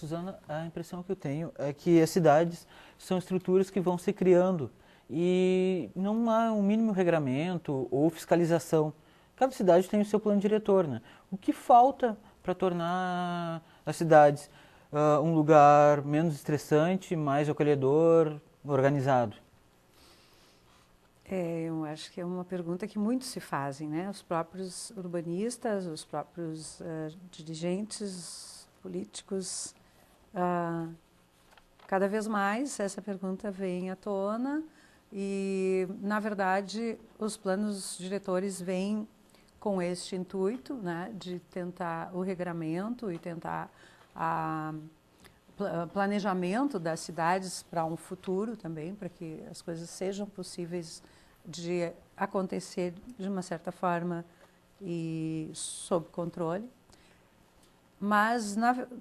Suzana, a impressão que eu tenho é que as cidades são estruturas que vão se criando e não há um mínimo regramento ou fiscalização. Cada cidade tem o seu plano diretor, né? O que falta para tornar as cidades um lugar menos estressante, mais acolhedor, organizado? Eu acho que é uma pergunta que muitos se fazem, né? Os próprios urbanistas, os próprios dirigentes políticos, cada vez mais essa pergunta vem à tona e, na verdade, os planos diretores vêm com este intuito, né, de tentar o regramento e tentar planejamento das cidades para um futuro também, para que as coisas sejam possíveis de acontecer de uma certa forma e sob controle. Mas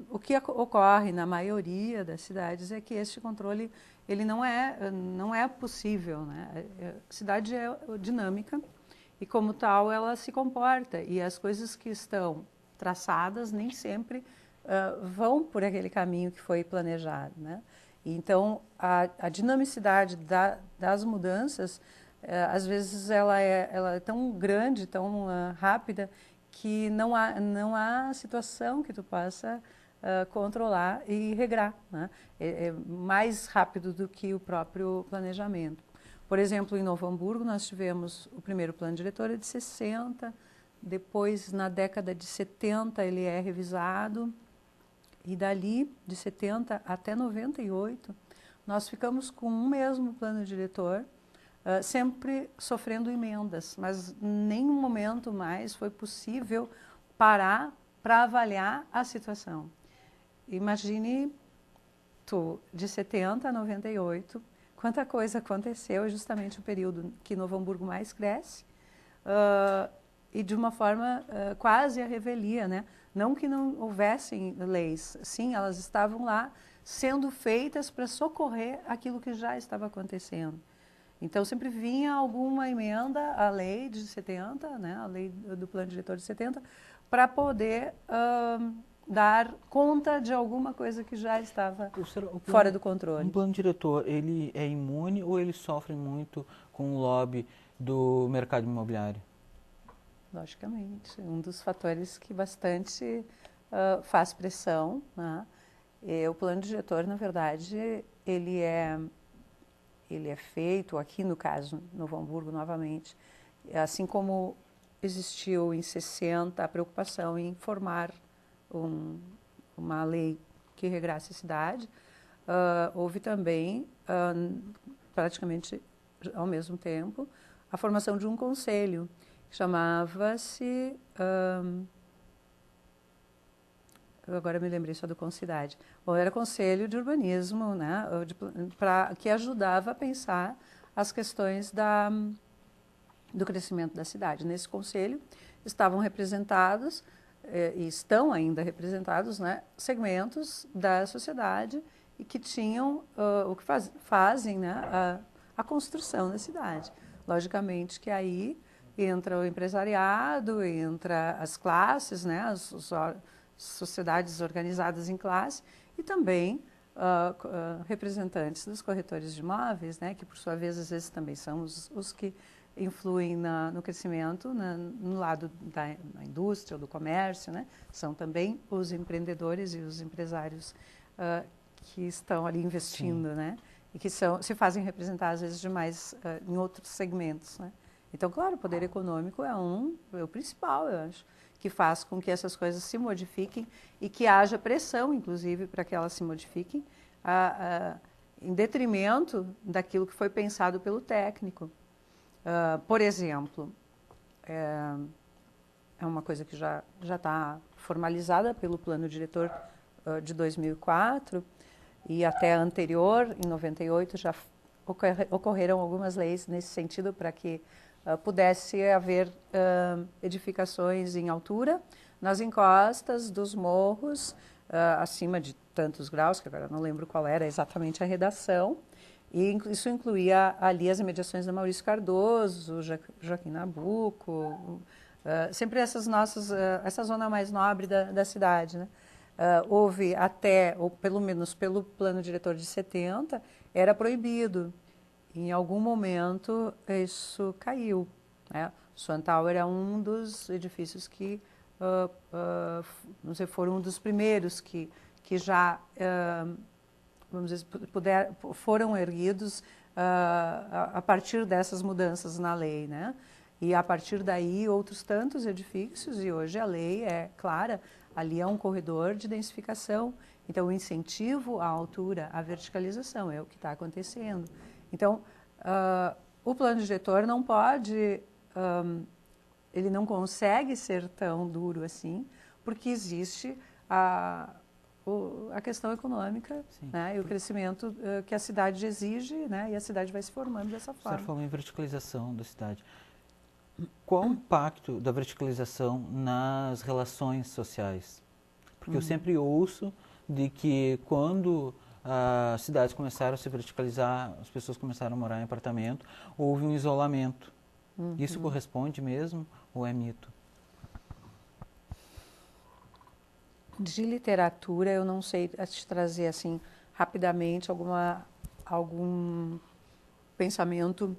o que ocorre na maioria das cidades é que este controle ele não é possível, né? A cidade é dinâmica e, como tal, ela se comporta. E as coisas que estão traçadas nem sempre vão por aquele caminho que foi planejado, né? Então, a dinamicidade das mudanças, às vezes, ela é tão grande, tão rápida, que não há situação que tu possa controlar e regrar, né? É mais rápido do que o próprio planejamento. Por exemplo, em Novo Hamburgo, nós tivemos o primeiro plano diretor de 60, depois, na década de 70, ele é revisado, e dali, de 70 até 98, nós ficamos com um mesmo plano diretor, sempre sofrendo emendas, mas em nenhum momento mais foi possível parar para avaliar a situação. Imagine tu, de 70 a 98, quanta coisa aconteceu, é justamente o período que Novo Hamburgo mais cresce, e de uma forma quase a revelia, né? Não que não houvessem leis, sim, elas estavam lá sendo feitas para socorrer aquilo que já estava acontecendo. Então, sempre vinha alguma emenda à lei de 70, né, a lei do plano diretor de 70, para poder dar conta de alguma coisa que já estava fora do controle. Um plano diretor, ele é imune ou ele sofre muito com o lobby do mercado imobiliário? Logicamente, um dos fatores que bastante faz pressão, né? O plano diretor, na verdade, ele é feito, aqui no caso, Novo Hamburgo, novamente, assim como existiu em 60 a preocupação em formar uma lei que regrasse a cidade, houve também, praticamente ao mesmo tempo, a formação de um conselho, que chamava-se... agora me lembrei só do Concidade. Bom, era Conselho de Urbanismo, né, que ajudava a pensar as questões do crescimento da cidade. Nesse conselho estavam representados, e estão ainda representados, né, segmentos da sociedade e que tinham o que fazem, né, a construção da cidade. Logicamente que aí entra o empresariado, entra as classes, né, as sociedades organizadas em classe e também representantes dos corretores de imóveis, né, que por sua vez às vezes também são os que influem no crescimento, no lado da indústria ou do comércio, né, são também os empreendedores e os empresários que estão ali investindo, né, e que se fazem representar às vezes demais em outros segmentos, né. Então, claro, o poder econômico é o principal, eu acho, que faz com que essas coisas se modifiquem e que haja pressão, inclusive, para que elas se modifiquem, em detrimento daquilo que foi pensado pelo técnico. Por exemplo, é uma coisa que já está formalizada pelo plano diretor de 2004 e até anterior, em 98, já ocorreram algumas leis nesse sentido para que pudesse haver edificações em altura, nas encostas dos morros, acima de tantos graus, que agora não lembro qual era exatamente a redação, e isso incluía ali as imediações da Maurício Cardoso, Joaquim Nabuco, sempre essa zona mais nobre da cidade, né? houve até, ou pelo menos pelo plano diretor de 70, era proibido. Em algum momento isso caiu, né? O Swan Tower é um dos edifícios que, não sei, foram um dos primeiros que já, vamos dizer, foram erguidos a partir dessas mudanças na lei, né? E a partir daí outros tantos edifícios, e hoje a lei é clara, ali é um corredor de densificação, então o incentivo à altura, à verticalização, é o que está acontecendo. Então, o plano diretor não pode, ele não consegue ser tão duro assim, porque existe a questão econômica, né, e o crescimento que a cidade exige, né, e a cidade vai se formando dessa forma. Você falou em verticalização da cidade. Qual o impacto da verticalização nas relações sociais? Porque eu sempre ouço de que quando as cidades começaram a se verticalizar, as pessoas começaram a morar em apartamento, houve um isolamento. Isso corresponde mesmo ou é mito? De literatura, eu não sei te trazer assim rapidamente algum pensamento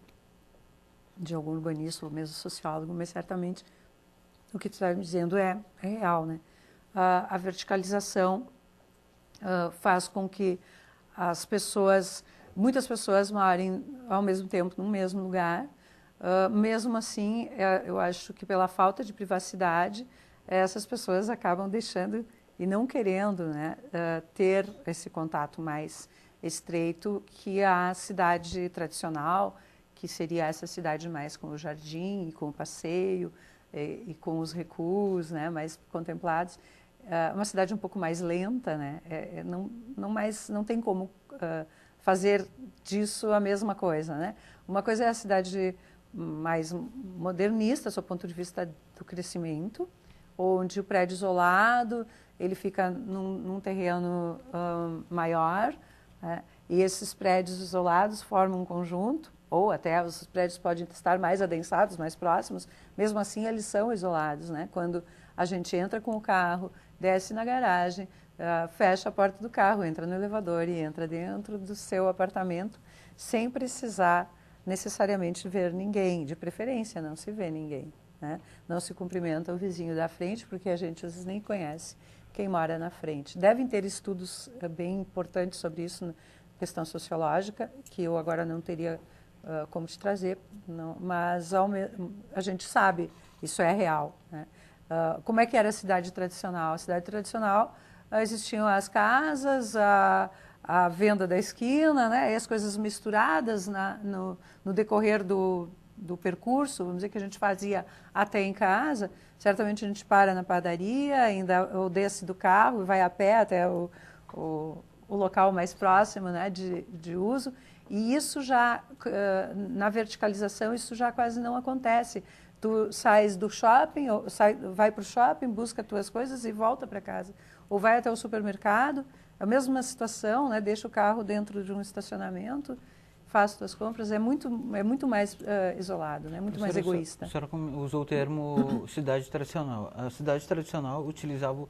de algum urbanista ou mesmo sociólogo, mas certamente o que tu está me dizendo é real, né? A verticalização faz com que muitas pessoas morem ao mesmo tempo no mesmo lugar. Mesmo assim, eu acho que pela falta de privacidade, essas pessoas acabam deixando e não querendo, né, ter esse contato mais estreito que a cidade tradicional, que seria essa cidade mais com o jardim e com o passeio e com os recuos, né, mais contemplados. Uma cidade um pouco mais lenta, né, não tem como fazer disso a mesma coisa, né. Uma coisa é a cidade mais modernista, do ponto de vista do crescimento, onde o prédio isolado, ele fica num terreno maior, né, e esses prédios isolados formam um conjunto, ou até os prédios podem estar mais adensados, mais próximos, mesmo assim eles são isolados, né? Quando a gente entra com o carro, desce na garagem, fecha a porta do carro, entra no elevador e entra dentro do seu apartamento, sem precisar necessariamente ver ninguém, de preferência não se vê ninguém, né? Não se cumprimenta o vizinho da frente, porque a gente às vezes nem conhece quem mora na frente. Devem ter estudos bem importantes sobre isso, questão sociológica, que eu agora não teria como te trazer, não, mas a gente sabe, isso é real, né? Como é que era a cidade tradicional? A cidade tradicional, existiam as casas, a venda da esquina, né? E as coisas misturadas no decorrer do percurso, vamos dizer, que a gente fazia até em casa. Certamente a gente para na padaria, ou desce do carro e vai a pé até o local mais próximo, né, de uso. E isso já, na verticalização, isso já quase não acontece. Tu sais do shopping, vai para o shopping, busca as tuas coisas e volta para casa. Ou vai até o supermercado, a mesma situação, né, deixa o carro dentro de um estacionamento, faz suas compras, é muito mais isolado, né, muito mais egoísta. A senhora usou o termo cidade tradicional. A cidade tradicional utilizava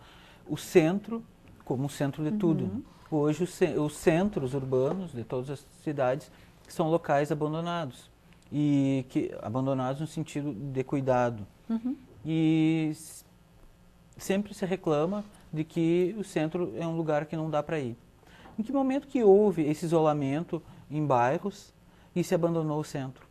o centro como centro de tudo. Hoje, os centros urbanos de todas as cidades são locais abandonados. Abandonados no sentido de cuidado. E sempre se reclama de que o centro é um lugar que não dá para ir. Em que momento que houve esse isolamento em bairros e se abandonou o centro?